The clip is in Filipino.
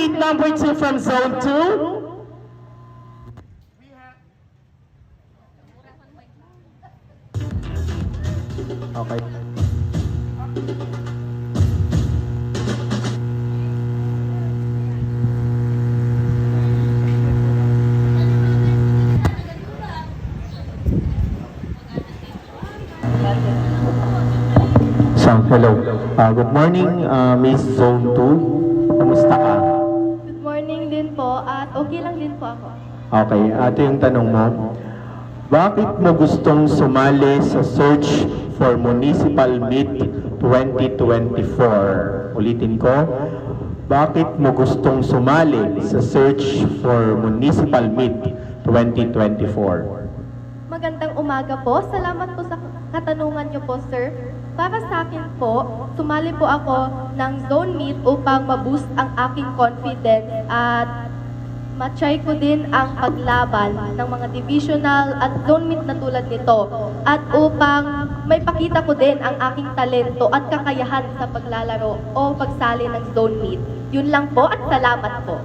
teammate number 2 from Zone 2. Okay. So, hello. Good morning, Miss Zone 2. Kumusta ka? Good morning din po at okay lang din po ako. Okay, ito yung tanong mo. Bakit mo gustong sumali sa Search for Municipal Meet 2024? Ulitin ko. Bakit mo gustong sumali sa Search for Municipal Meet 2024? Magandang umaga po. Salamat po sa katanungan niyo po, sir. Para sa akin po, sumali po ako ng Zone Meet upang ma-boost ang aking confidence at ma-try ko din ang paglaban ng mga divisional at Zone Meet na tulad nito at upang may pakita ko din ang aking talento at kakayahan sa paglalaro o pagsali ng Zone Meet. Yun lang po at salamat po.